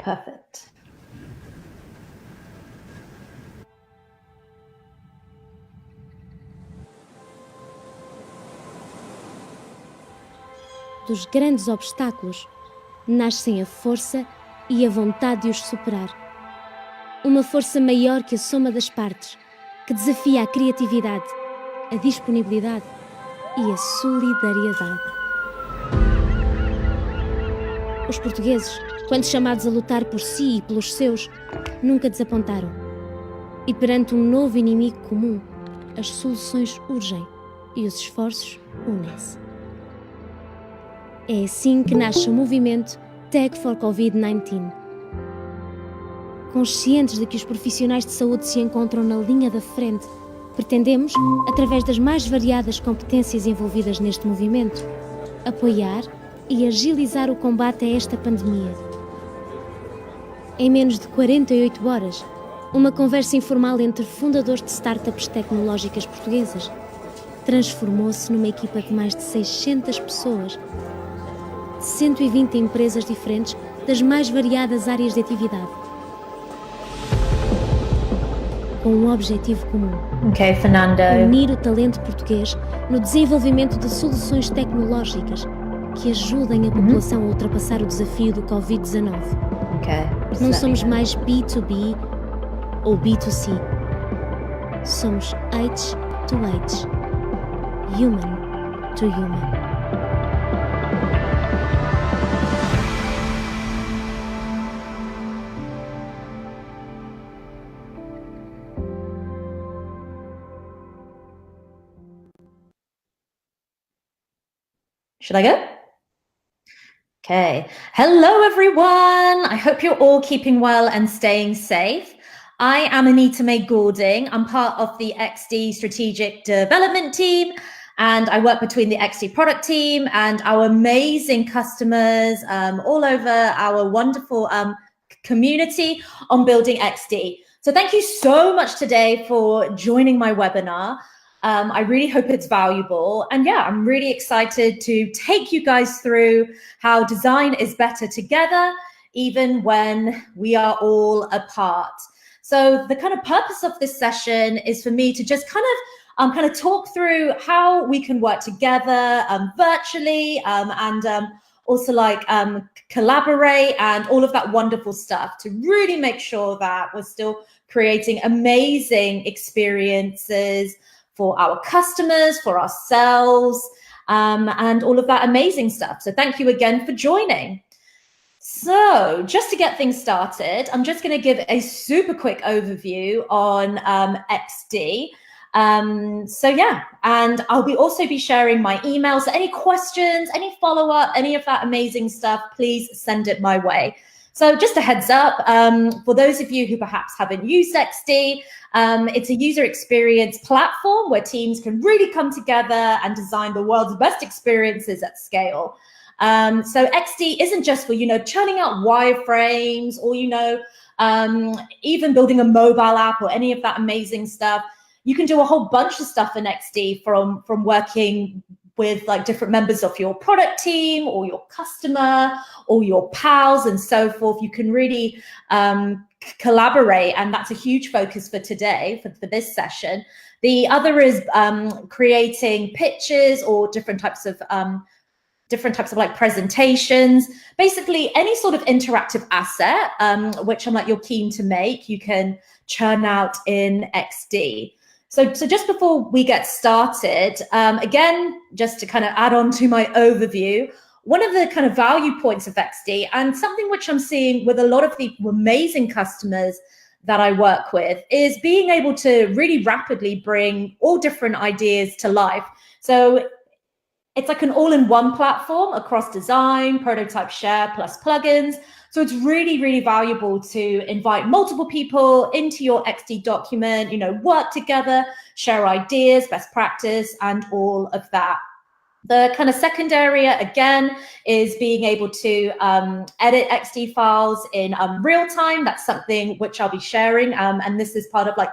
Perfect. Dos grandes obstáculos nascem a força e a vontade de os superar. Uma força maior que a soma das partes, que desafia a criatividade, a disponibilidade e a solidariedade. Os portugueses, quando chamados a lutar por si e pelos seus, nunca desapontaram. E perante um novo inimigo comum, as soluções urgem e os esforços unem-se. É assim que nasce o movimento Tag for Covid-19. Conscientes de que os profissionais de saúde se encontram na linha da frente, pretendemos, através das mais variadas competências envolvidas neste movimento, apoiar e agilizar o combate a esta pandemia. Em menos de 48 horas, uma conversa informal entre fundadores de startups tecnológicas portuguesas transformou-se numa equipa de mais de 600 pessoas, de 120 empresas diferentes das mais variadas áreas de atividade, com um objetivo comum: Okay, Fernando. unir o talento português no desenvolvimento de soluções tecnológicas que ajudem a população a ultrapassar o desafio do Covid-19. Okay. Não somos mais B2B ou B2C. Somos H to H. Human to human. Should I go? Okay. Hello, everyone. I hope you're all keeping well and staying safe. I am Anita May Goulding. I'm part of the XD Strategic Development team, and I work between the XD product team and our amazing customers all over our wonderful community on building XD. So thank you so much today for joining my webinar. I really hope it's valuable. And yeah, I'm really excited to take you guys through how design is better together, even when we are all apart. So the kind of purpose of this session is for me to just kind of talk through how we can work together virtually and also like collaborate and all of that wonderful stuff to really make sure that we're still creating amazing experiences for our customers, for ourselves, and all of that amazing stuff. So thank you again for joining. So just to get things started, I'm just going to give a super quick overview on XD. So yeah, and I'll also be sharing my email. So any questions, any follow-up, any of that amazing stuff, please send it my way. So just a heads up, for those of you who perhaps haven't used XD, it's a user experience platform where teams can really come together and design the world's best experiences at scale. So XD isn't just for, churning out wireframes or, even building a mobile app or any of that amazing stuff. You can do a whole bunch of stuff in XD from working with like different members of your product team or your customer or your pals and so forth. You can really collaborate, and that's a huge focus for today, for this session. The other is creating pitches or different types of like presentations, basically any sort of interactive asset, which I'm like you're keen to make, you can churn out in XD. So just before we get started, again, just to kind of add on to my overview, one of the kind of value points of XD, and something which I'm seeing with a lot of the amazing customers that I work with, is being able to really rapidly bring all different ideas to life. So it's like an all-in-one platform across design, prototype, share, plus plugins. So it's really, really valuable to invite multiple people into your XD document, work together, share ideas, best practice, and all of that. The kind of second area, again, is being able to edit XD files in real time. That's something which I'll be sharing. And this is part of like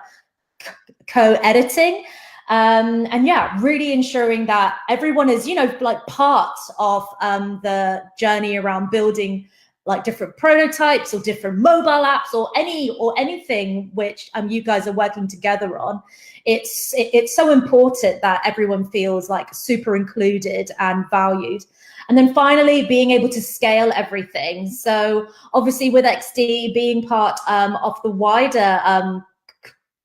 co-editing. And yeah, really ensuring that everyone is, like part of the journey around building like different prototypes or different mobile apps or anything which you guys are working together on, it's so important that everyone feels like super included and valued. And then finally, being able to scale everything. So obviously with XD being part of the wider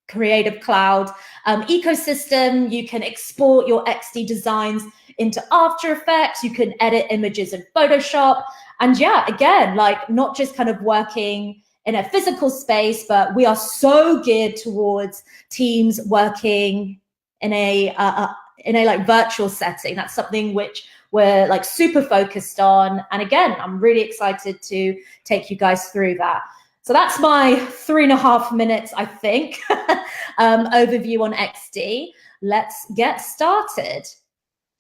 Creative Cloud ecosystem, you can export your XD designs into After Effects, you can edit images in Photoshop. And yeah, again, like not just kind of working in a physical space, but we are so geared towards teams working in a like virtual setting. That's something which we're like super focused on. And again, I'm really excited to take you guys through that. So that's my 3.5 minutes, I think, overview on XD. Let's get started.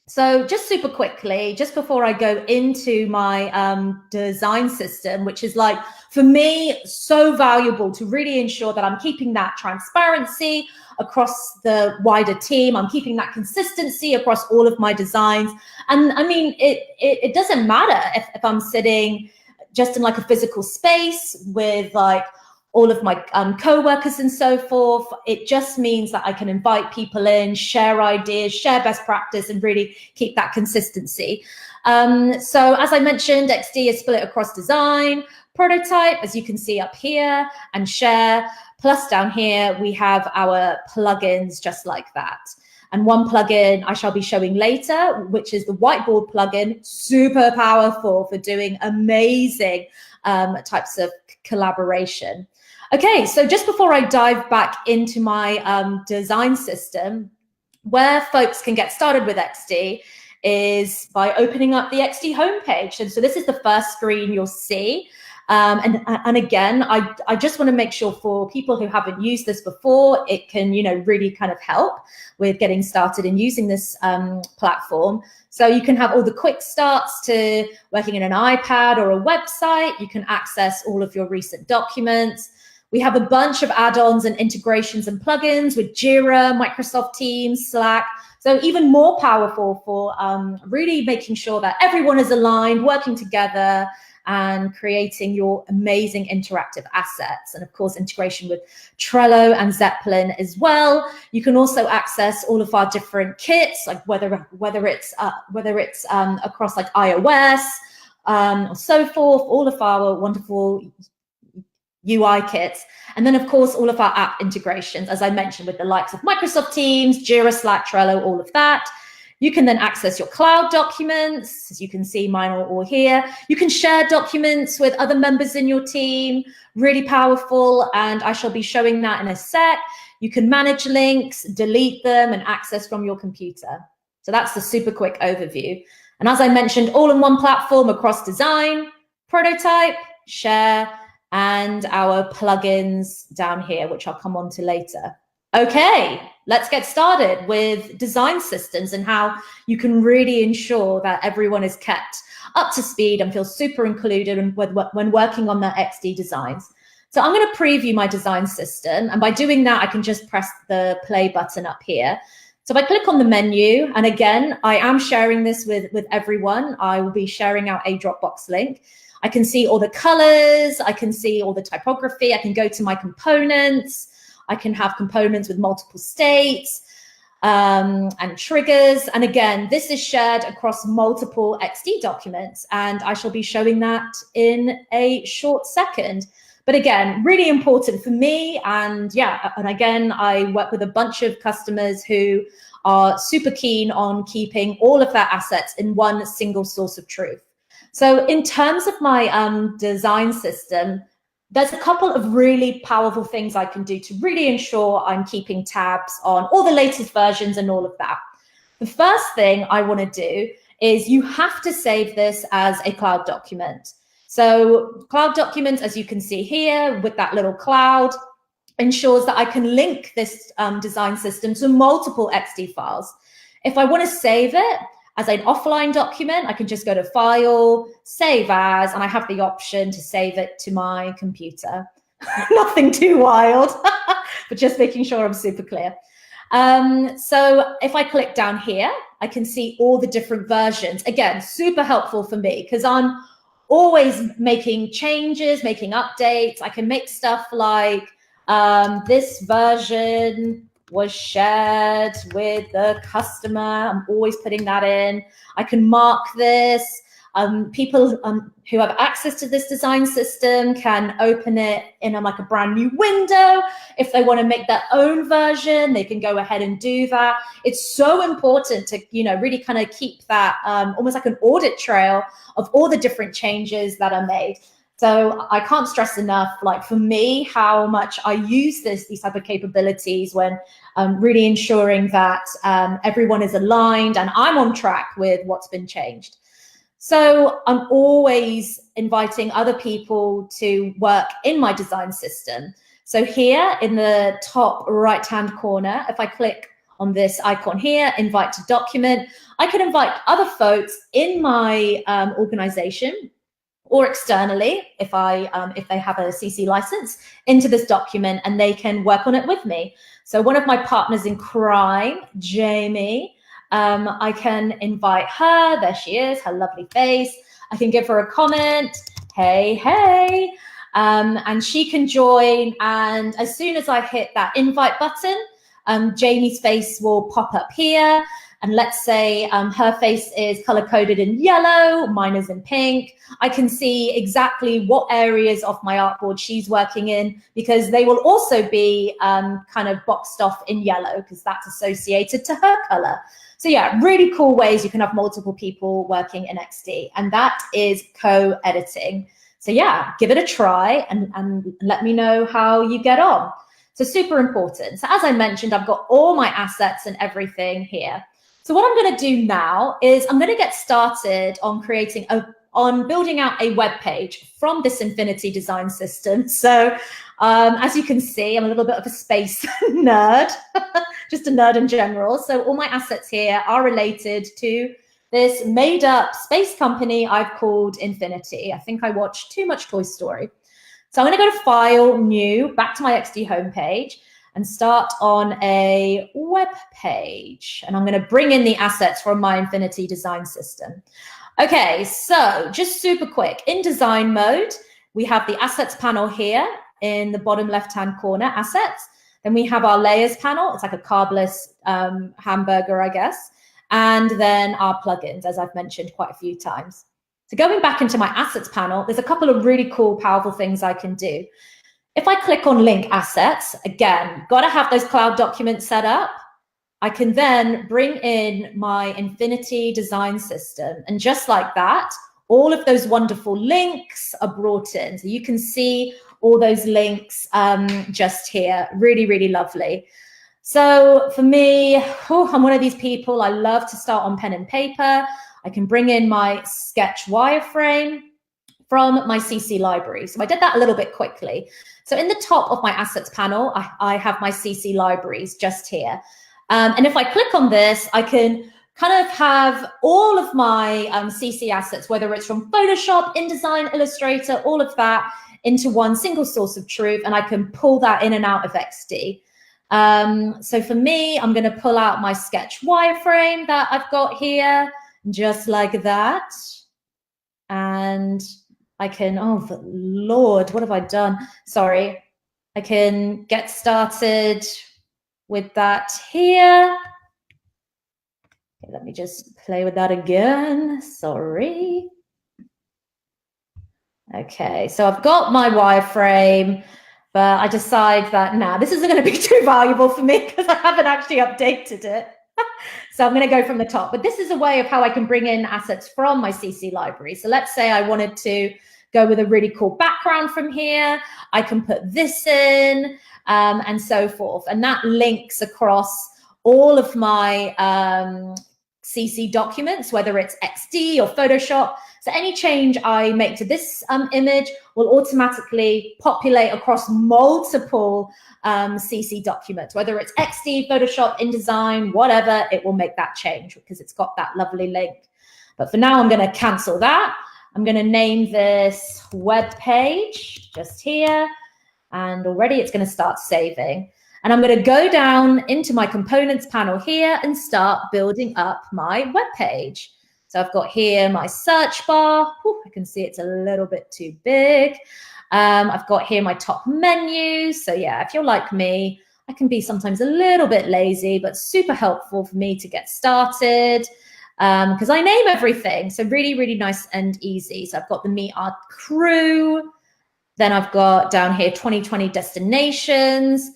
So just super quickly, just before I go into my design system, which is like, for me, so valuable to really ensure that I'm keeping that transparency across the wider team. I'm keeping that consistency across all of my designs. And I mean, it doesn't matter if I'm sitting just in like a physical space with like all of my co-workers and so forth. It just means that I can invite people in, share ideas, share best practice, and really keep that consistency. So as I mentioned, XD is split across design, prototype, as you can see up here, and share. Plus down here, we have our plugins just like that. And one plugin I shall be showing later, which is the whiteboard plugin, super powerful for doing amazing types of collaboration. Okay, so just before I dive back into my design system, where folks can get started with XD is by opening up the XD homepage. And so this is the first screen you'll see. And again, I just want to make sure for people who haven't used this before, it can, you know, really kind of help with getting started and using this platform. So you can have all the quick starts to working in an iPad or a website. You can access all of your recent documents. We have a bunch of add-ons and integrations and plugins with Jira, Microsoft Teams, Slack. So even more powerful for really making sure that everyone is aligned, working together, and creating your amazing interactive assets. And of course, integration with Trello and Zeppelin as well. You can also access all of our different kits, like whether it's across like iOS or so forth, all of our wonderful UI kits. And then of course, all of our app integrations, as I mentioned, with the likes of Microsoft Teams, Jira, Slack, Trello, all of that. You can then access your cloud documents. As you can see, mine are all here. You can share documents with other members in your team, really powerful. And I shall be showing that in a sec. You can manage links, delete them, and access from your computer. So that's the super quick overview. And as I mentioned, all in one platform across design, prototype, share, and our plugins down here, which I'll come on to later. Okay, let's get started with design systems and how you can really ensure that everyone is kept up to speed and feels super included when working on their XD designs. So I'm going to preview my design system, and by doing that, I can just press the play button up here. So if I click on the menu, and again, I am sharing this with everyone. I will be sharing out a Dropbox link. I can see all the colors, I can see all the typography, I can go to my components, I can have components with multiple states and triggers. And again, this is shared across multiple XD documents, and I shall be showing that in a short second. But again, really important for me. And yeah, and again, I work with a bunch of customers who are super keen on keeping all of their assets in one single source of truth. So in terms of my design system, there's a couple of really powerful things I can do to really ensure I'm keeping tabs on all the latest versions and all of that. The first thing I want to do is you have to save this as a cloud document. So cloud documents, as you can see here with that little cloud, ensures that I can link this design system to multiple XD files. If I want to save it as an offline document, I can just go to File, Save As, and I have the option to save it to my computer. Nothing too wild, but just making sure I'm super clear. So if I click down here, I can see all the different versions. Again, super helpful for me because I'm always making changes, making updates. I can make stuff like this version was shared with the customer. I'm always putting that in. I can mark this. People who have access to this design system can open it in like a brand new window. If they want to make their own version, they can go ahead and do that. It's so important to, really kind of keep that almost like an audit trail of all the different changes that are made. So I can't stress enough, like for me, how much I use these type of capabilities when really ensuring that everyone is aligned and I'm on track with what's been changed. So I'm always inviting other people to work in my design system. So here in the top right-hand corner, if I click on this icon here, invite to document, I can invite other folks in my organization or externally, if they have a CC license, into this document, and they can work on it with me. So one of my partners in crime, Jamie, I can invite her. There she is, her lovely face. I can give her a comment. Hey. And she can join. And as soon as I hit that invite button, Jamie's face will pop up here. And let's say her face is color-coded in yellow, mine is in pink. I can see exactly what areas of my artboard she's working in, because they will also be kind of boxed off in yellow because that's associated to her color. So yeah, really cool ways you can have multiple people working in XD, and that is co-editing. So yeah, give it a try and let me know how you get on. So super important. So as I mentioned, I've got all my assets and everything here. So what I'm going to do now is I'm going to get started on building out a web page from this Infinity design system. So as you can see, I'm a little bit of a space nerd, just a nerd in general. So all my assets here are related to this made up space company I've called Infinity. I think I watched too much Toy Story. So I'm going to go to File, New, back to my XD homepage, and start on a web page. And I'm going to bring in the assets from my Infinity design system. Okay, so just super quick. In design mode, we have the assets panel here in the bottom left-hand corner, assets. Then we have our layers panel. It's like a carbless hamburger, I guess. And then our plugins, as I've mentioned quite a few times. So going back into my assets panel, there's a couple of really cool, powerful things I can do. If I click on link assets, again, got to have those cloud documents set up. I can then bring in my Infinity design system. And just like that, all of those wonderful links are brought in. So you can see all those links just here. Really, really lovely. So for me, I'm one of these people, I love to start on pen and paper. I can bring in my sketch wireframe from my CC library. So I did that a little bit quickly. So in the top of my assets panel, I have my CC libraries just here. And if I click on this, I can kind of have all of my CC assets, whether it's from Photoshop, InDesign, Illustrator, all of that into one single source of truth, and I can pull that in and out of XD. So for me, I'm going to pull out my sketch wireframe that I've got here, just like that. And I can, oh Lord, what have I done? Sorry. I can get started with that here. Okay, let me just play with that again. Sorry. Okay, so I've got my wireframe, but I decide that now this isn't going to be too valuable for me because I haven't actually updated it. So I'm going to go from the top, but this is a way of how I can bring in assets from my CC library. So let's say I wanted to go with a really cool background from here. I can put this in and so forth. And that links across all of my CC documents, whether it's XD or Photoshop. So any change I make to this image will automatically populate across multiple CC documents, whether it's XD, Photoshop, InDesign, whatever, it will make that change because it's got that lovely link. But for now, I'm going to cancel that. I'm going to name this web page just here. And already it's going to start saving. And I'm going to go down into my components panel here and start building up my web page. So I've got here my search bar. Whew, I can see it's a little bit too big. I've got here my top menu. So yeah, if you're like me, I can be sometimes a little bit lazy, but super helpful for me to get started because I name everything. So really, really nice and easy. So I've got the Meet Our Crew. Then I've got down here 2020 destinations,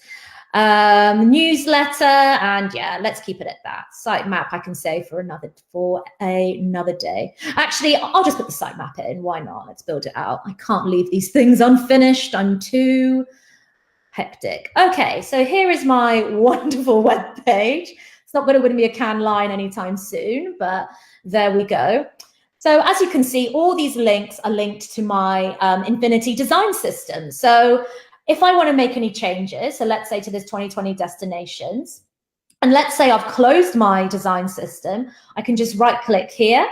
newsletter, and yeah, let's keep it at that. Sitemap I can say for another day. Actually, I'll just put the sitemap in. Why not? Let's build it out. I can't leave these things unfinished. I'm too hectic. Okay, so here is my wonderful web page. It's not going to win me a Cannes line anytime soon, but there we go. So as you can see, all these links are linked to my Infinity design system. So if I want to make any changes, so let's say to this 2020 destinations, and let's say I've closed my design system, I can just right click here,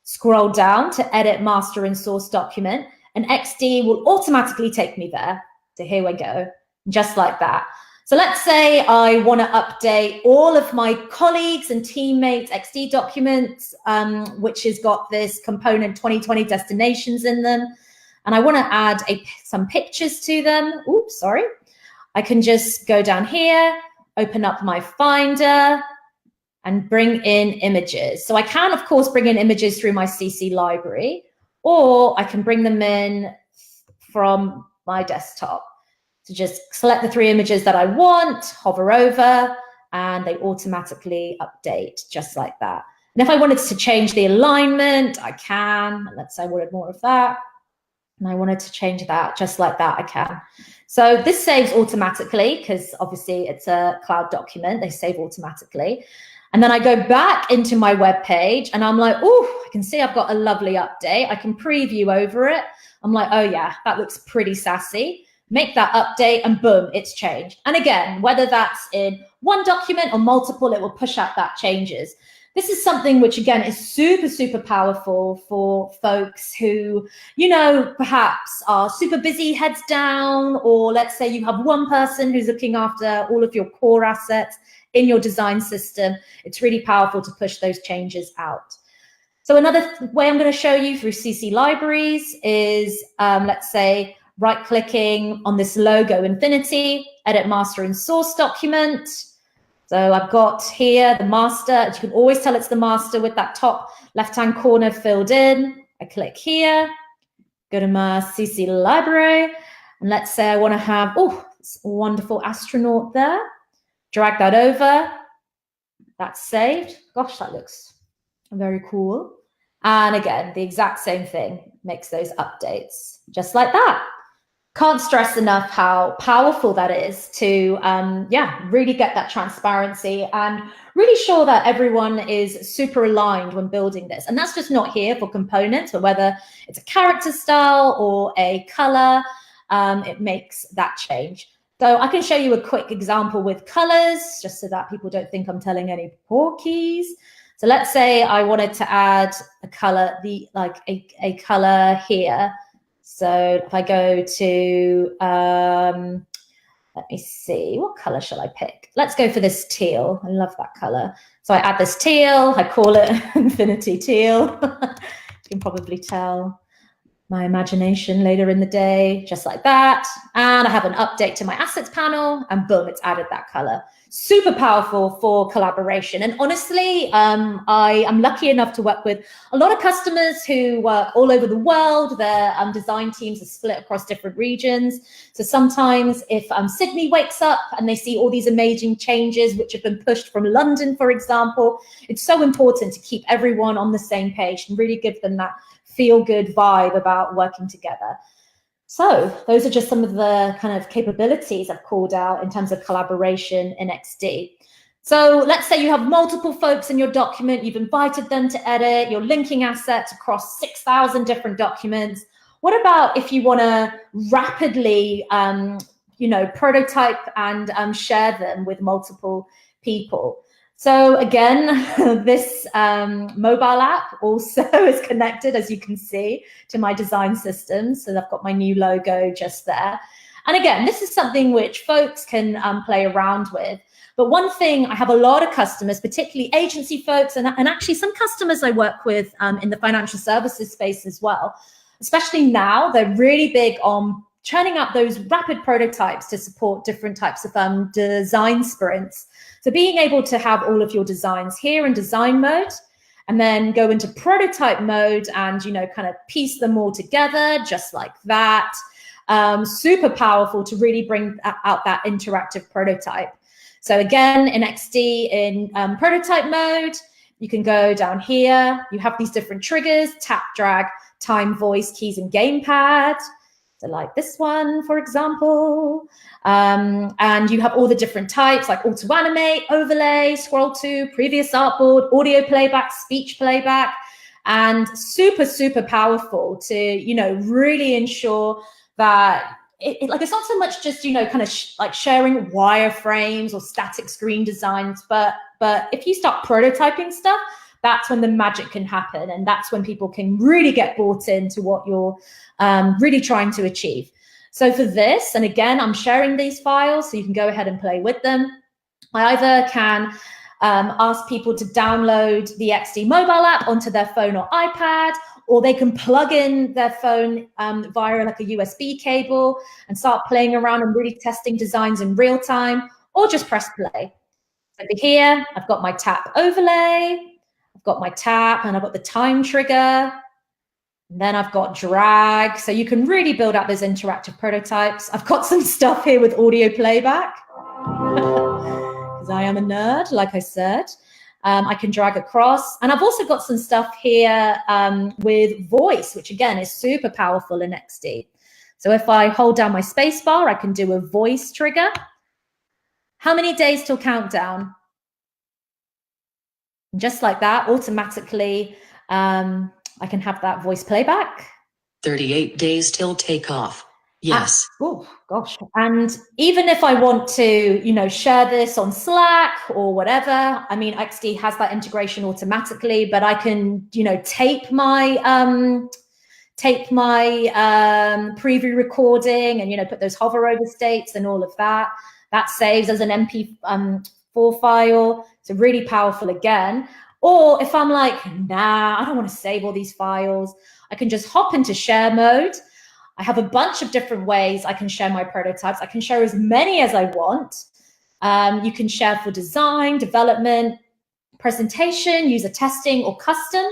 scroll down to edit master and source document, and XD will automatically take me there. So here we go, just like that. So let's say I want to update all of my colleagues and teammates' XD documents, which has got this component 2020 destinations in them. And I want to add some pictures to them. Oops, sorry. I can just go down here, open up my Finder, and bring in images. So I can, of course, bring in images through my CC library, or I can bring them in from my desktop. So just select the 3 images that I want, hover over, and they automatically update just like that. And if I wanted to change the alignment, I can. Let's say I wanted more of that. And I wanted to change that just like that, I can. So this saves automatically because obviously it's a cloud document. They save automatically. And then I go back into my web page and I'm like, oh, I can see I've got a lovely update. I can preview over it. I'm like, oh yeah, that looks pretty sassy. Make that update and boom, it's changed. And again, whether that's in one document or multiple, it will push out that changes. This is something which again is super, super powerful for folks who, you know, perhaps are super busy, heads down, or let's say you have one person who's looking after all of your core assets in your design system. It's really powerful to push those changes out. So another way I'm going to show you through CC libraries is, let's say, right-clicking on this logo Infinity, edit master and source document. So I've got here the master. You can always tell it's the master with that top left-hand corner filled in. I click here, go to my CC library, and let's say I want to have, oh, this wonderful astronaut there. Drag that over. That's saved. Gosh, that looks very cool. And again, the exact same thing makes those updates just like that. Can't stress enough how powerful that is to, really get that transparency and really sure that everyone is super aligned when building this. And that's just not here for components, but whether it's a character style or a color, it makes that change. So I can show you a quick example with colors, just so that people don't think I'm telling any porkies. So let's say I wanted to add a color, a color here. So if I go to, let me see, what color shall I pick? Let's go for this teal. I love that color. So I add this teal. I call it Infinity Teal. You can probably tell my imagination later in the day, just like that. And I have an update to my assets panel and boom, it's added that color. Super powerful for collaboration. And honestly, I am lucky enough to work with a lot of customers who work all over the world. Their design teams are split across different regions. So sometimes if Sydney wakes up and they see all these amazing changes which have been pushed from London, for example, it's so important to keep everyone on the same page and really give them that feel-good vibe about working together. So those are just some of the kind of capabilities I've called out in terms of collaboration in XD. So let's say you have multiple folks in your document, you've invited them to edit, you're linking assets across 6,000 different documents. What about if you want to rapidly, prototype and share them with multiple people? So again, this mobile app also is connected, as you can see, to my design system. So I've got my new logo just there. And again, this is something which folks can play around with. But one thing, I have a lot of customers, particularly agency folks, and actually some customers I work with in the financial services space as well, especially now, they're really big on churning out those rapid prototypes to support different types of design sprints. So being able to have all of your designs here in design mode, and then go into prototype mode and, kind of piece them all together just like that. Super powerful to really bring out that interactive prototype. So again, in XD, in prototype mode, you can go down here. You have these different triggers: tap, drag, time, voice, keys, and gamepad. So like this one, for example. And you have all the different types like auto animate, overlay, scroll to, previous artboard, audio playback, speech playback, and super, super powerful to, really ensure that it's not so much just, kind of like sharing wireframes or static screen designs, but if you start prototyping stuff, that's when the magic can happen. And that's when people can really get bought into what you're really trying to achieve. So for this, and again, I'm sharing these files so you can go ahead and play with them. I either can ask people to download the XD mobile app onto their phone or iPad, or they can plug in their phone via like a USB cable and start playing around and really testing designs in real time, or just press play. Over here, I've got my tap overlay. I've got my tap and I've got the time trigger. And then I've got drag. So you can really build out those interactive prototypes. I've got some stuff here with audio playback because I am a nerd, like I said. I can drag across. And I've also got some stuff here with voice, which again is super powerful in XD. So if I hold down my space bar, I can do a voice trigger. How many days till countdown? Just like that, automatically, I can have that voice playback. 38 days till takeoff. Yes. Oh, gosh. And even if I want to, share this on Slack or whatever, I mean, XD has that integration automatically, but I can, tape my preview recording and, put those hover over states and all of that. That saves as an MP4 file. So really powerful again. Or if I'm like, nah, I don't want to save all these files, I can just hop into share mode. I have a bunch of different ways I can share my prototypes. I can share as many as I want. You can share for design, development, presentation, user testing, or custom.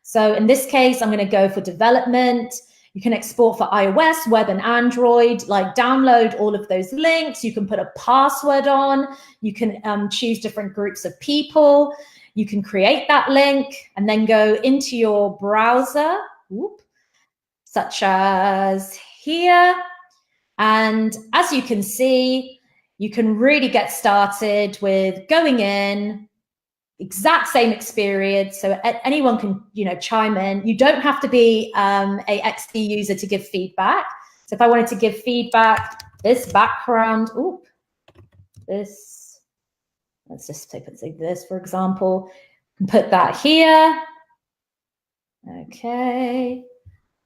So in this case, I'm going to go for development. You can export for iOS, web, and Android, like download all of those links. You can put a password on. You can choose different groups of people. You can create that link and then go into your browser, such as here. And as you can see, you can really get started with going in, exact same experience. So anyone can, chime in. You don't have to be a XD user to give feedback. So if I wanted to give feedback, this background, let's just say this, for example, put that here. Okay.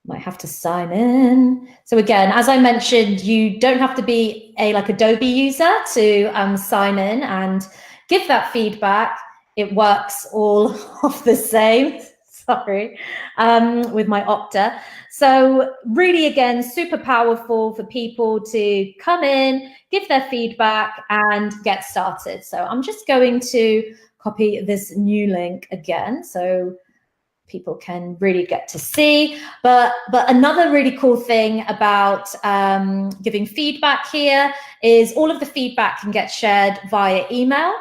Might have to sign in. So again, as I mentioned, you don't have to be a Adobe user to sign in and give that feedback. It works all of the same, sorry, with my Opta. So really, again, super powerful for people to come in, give their feedback, and get started. So I'm just going to copy this new link again, so people can really get to see. But another really cool thing about giving feedback here is all of the feedback can get shared via email.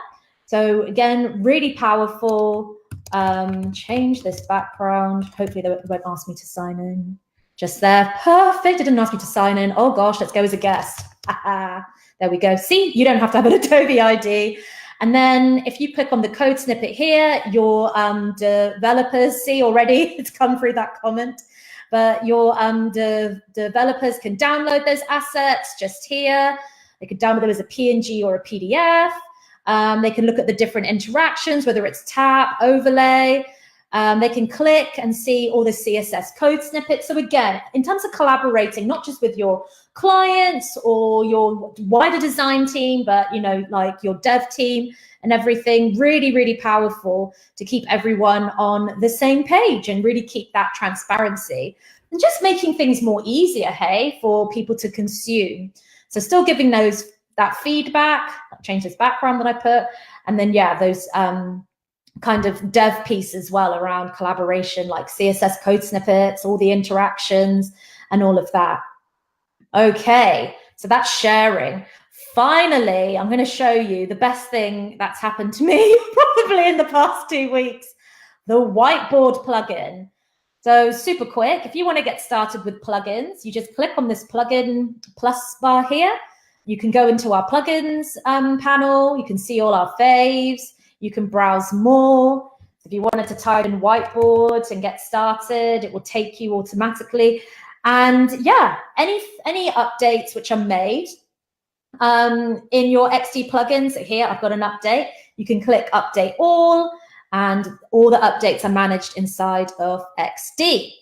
So again, really powerful. Change this background. Hopefully they won't ask me to sign in. Just there, perfect. It didn't ask me to sign in. Oh gosh, let's go as a guest. There we go. See, you don't have to have an Adobe ID. And then if you click on the code snippet here, your developers see already, it's come through that comment, but your developers can download those assets just here. They could download them as a PNG or a PDF. They can look at the different interactions, whether it's tap, overlay. They can click and see all the CSS code snippets. So again, in terms of collaborating, not just with your clients or your wider design team, but like your dev team and everything, really, really powerful to keep everyone on the same page and really keep that transparency and just making things more easier, hey, for people to consume. So still giving that feedback, change this background that I put, and then yeah, those kind of dev piece as well around collaboration, like CSS code snippets, all the interactions and all of that. Okay, so that's sharing. Finally, I'm going to show you the best thing that's happened to me probably in the past 2 weeks, the whiteboard plugin. So super quick, if you want to get started with plugins, you just click on this plugin plus bar here. You can go into our plugins panel. You can see all our faves. You can browse more. If you wanted to type in whiteboard and get started, it will take you automatically. And yeah, any updates which are made in your XD plugins, here I've got an update. You can click update all, and all the updates are managed inside of XD.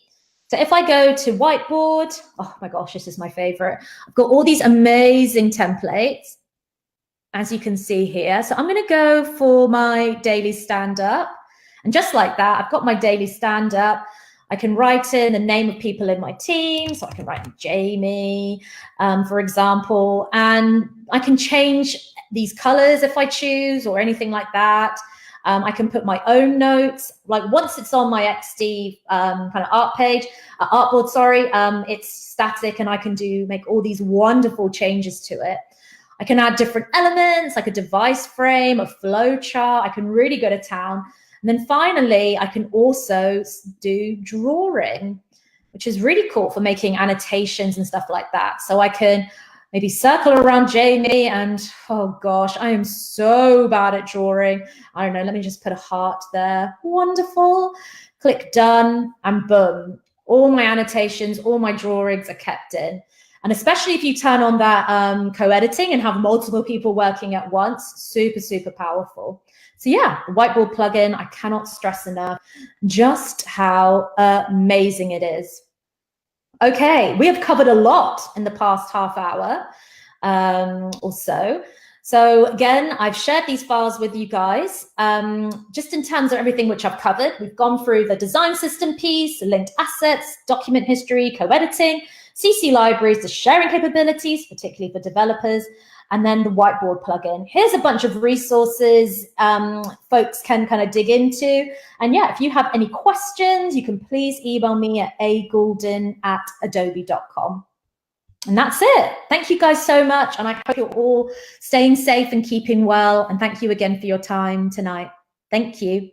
So if I go to whiteboard, oh my gosh, this is my favorite. I've got all these amazing templates, as you can see here. So I'm going to go for my daily stand-up. And just like that, I've got my daily stand-up. I can write in the name of people in my team. So I can write Jamie, for example, and I can change these colors if I choose or anything like that. I can put my own notes. Like once it's on my XD kind of artboard, sorry, it's static and I can make all these wonderful changes to it. I can add different elements like a device frame, a flow chart. I can really go to town. And then finally, I can also do drawing, which is really cool for making annotations and stuff like that. So I can maybe circle around Jamie and, oh gosh, I am so bad at drawing. I don't know, let me just put a heart there. Wonderful. Click done and boom. All my annotations, all my drawings are kept in. And especially if you turn on that co-editing and have multiple people working at once, super, super powerful. So yeah, the whiteboard plugin, I cannot stress enough just how amazing it is. Okay, we have covered a lot in the past half hour or so. So again, I've shared these files with you guys. Just in terms of everything which I've covered, we've gone through the design system piece, the linked assets, document history, co-editing, CC libraries, the sharing capabilities, particularly for developers, and then the whiteboard plugin. Here's a bunch of resources folks can kind of dig into. And yeah, if you have any questions, you can please email me at agoulden@adobe.com. And that's it. Thank you guys so much. And I hope you're all staying safe and keeping well. And thank you again for your time tonight. Thank you.